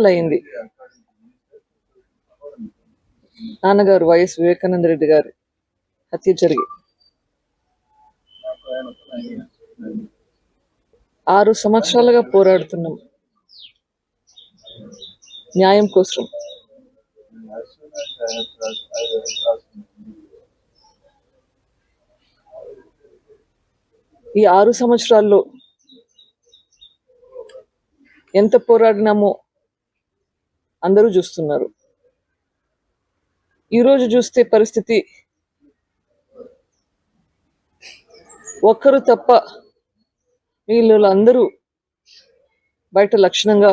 అయింది. నాన్నగారు వైఎస్ వివేకానంద రెడ్డి గారి హత్య జరిగి 6 సంవత్సరాలుగా పోరాడుతున్నాం న్యాయం కోసం. ఈ 6 సంవత్సరాల్లో ఎంత పోరాడినామో అందరూ చూస్తున్నారు. ఈరోజు చూస్తే పరిస్థితి ఒక్కరు తప్ప వీళ్ళు అందరూ బయట లక్షణంగా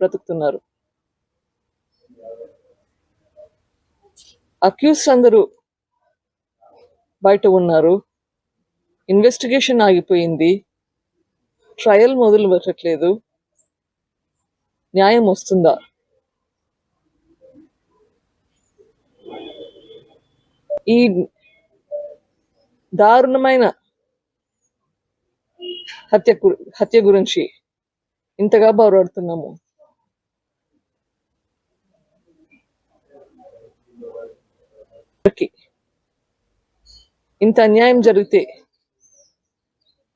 బ్రతుకుతున్నారు. అక్యూస్ అందరూ బయట ఉన్నారు. ఇన్వెస్టిగేషన్ ఆగిపోయింది. ట్రయల్ మొదలు పెట్టట్లేదు. న్యాయం వస్తుందా? ఈ దారుణమైన హత్య గురించి ఇంతగా పోరాడుతున్నాము. ఇంత అన్యాయం జరిగితే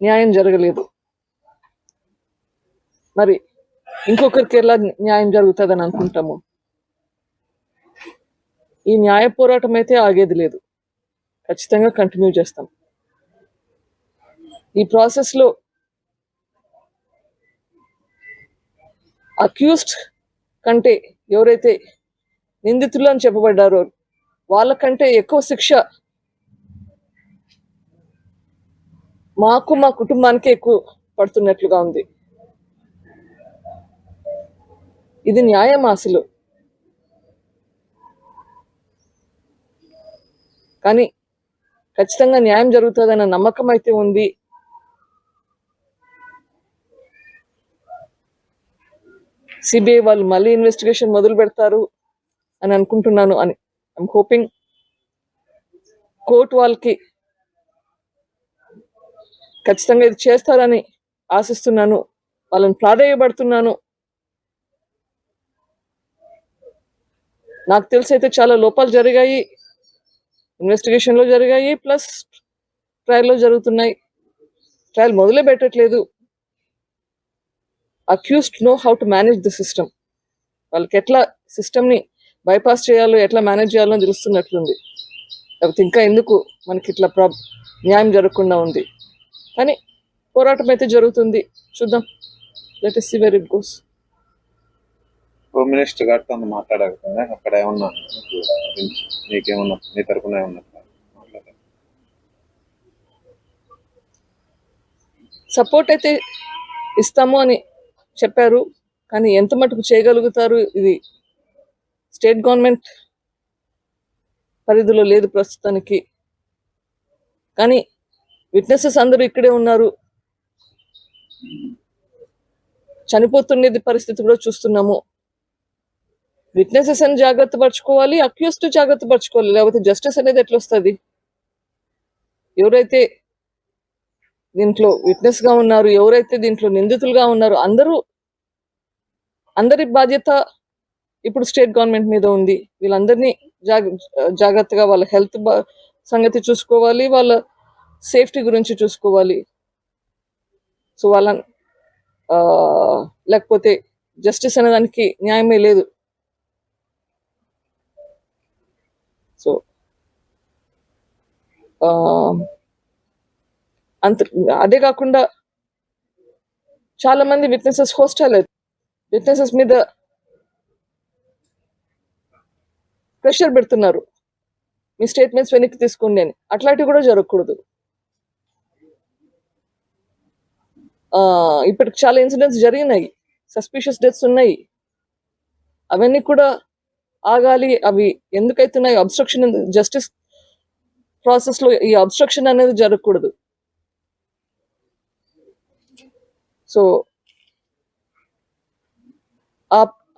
న్యాయం జరగలేదు, మరి ఇంకొకరికి ఎలా న్యాయం జరుగుతుందని అనుకుంటాము. ఈ న్యాయ పోరాటం అయితే ఆగేది లేదు, ఖచ్చితంగా కంటిన్యూ చేస్తాం. ఈ ప్రాసెస్లో అక్యూస్డ్ కంటే ఎవరైతే నిందితులు అని చెప్పబడ్డారో వాళ్ళకంటే ఎక్కువ శిక్ష మాకు, మా కుటుంబానికి ఎక్కువ పడుతున్నట్లుగా ఉంది. ఇది న్యాయం అసలు? కానీ ఖచ్చితంగా న్యాయం జరుగుతుందన్న నమ్మకం అయితే ఉంది. సిబిఐ వాళ్ళు మళ్ళీ ఇన్వెస్టిగేషన్ మొదలు పెడతారు అని అనుకుంటున్నాను. ఐఎమ్ హోపింగ్ కోర్టు వాళ్ళకి ఖచ్చితంగా ఇది చేస్తారని ఆశిస్తున్నాను. వాళ్ళని ప్రాధేయపడుతున్నాను. నాకు తెలిసి అయితే చాలా లోపాలు జరిగాయి, ఇన్వెస్టిగేషన్లో జరిగాయి, ప్లస్ ట్రయల్లో జరుగుతున్నాయి. ట్రయల్ మొదలే పెట్టట్లేదు. Accused know how to manage the system. వాళ్ళకి ఎట్లా సిస్టమ్ని బైపాస్ చేయాలో, ఎట్లా మేనేజ్ చేయాలో తెలుస్తున్నట్లుంది. లేకపోతే ఇంకా ఎందుకు మనకి ఇట్లా న్యాయం జరగకుండా ఉంది. కానీ పోరాటం అయితే జరుగుతుంది, చూద్దాం. Let us see where it goes. Home minister గారితో మాట్లాడకుండా అక్కడ ఏమన్నా నీకేమన్నా నీ తరపున ఏమన్నా సపోర్ట్ అయితే ఇస్తాము అని చెప్పారు, కానీ ఎంత మటుకు చేయగలుగుతారు ఇది స్టేట్ గవర్నమెంట్ పరిధిలో లేదు ప్రస్తుతానికి. కానీ విట్నెసెస్ అందరూ ఇక్కడే ఉన్నారు. చనిపోతున్నది పరిస్థితి కూడా చూస్తున్నాము. విట్నెసెస్ అని జాగ్రత్త పరచుకోవాలి, అక్యూస్డ్ జాగ్రత్త పరచుకోవాలి, లేకపోతే జస్టిస్ అనేది ఎట్లా వస్తుంది? ఎవరైతే దీంట్లో విట్నెస్ గా ఉన్నారు, ఎవరైతే దీంట్లో నిందితులుగా ఉన్నారు, అందరి బాధ్యత ఇప్పుడు స్టేట్ గవర్నమెంట్ మీద ఉంది. వీళ్ళందరినీ జాగ్రత్తగా వాళ్ళ హెల్త్ సంగతి చూసుకోవాలి, వాళ్ళ సేఫ్టీ గురించి చూసుకోవాలి. సో వాళ్ళ లేకపోతే జస్టిస్ అనేదానికి న్యాయమే లేదు. సో అదే కాకుండా చాలా మంది విట్నెసెస్ హోస్టైల్ విట్నెసెస్ మీద ప్రెషర్ పెడుతున్నారు, మీ స్టేట్మెంట్స్ వెనక్కి తీసుకోండి అని. అట్లాంటివి కూడా జరగకూడదు. ఇప్పటికి చాలా ఇన్సిడెంట్స్ జరిగినాయి, సస్పిషియస్ డెత్స్ ఉన్నాయి. అవన్నీ కూడా ఆగాలి. అవి ఎందుకైతున్నాయి? అబ్స్ట్రక్షన్ జస్టిస్ ప్రాసెస్లో ఈ అబ్స్ట్రక్షన్ అనేది జరగకూడదు. సో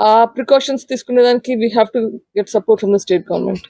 ఆ ప్రికాషన్స్ తీసుకునేదానికి we have to get support from the state government.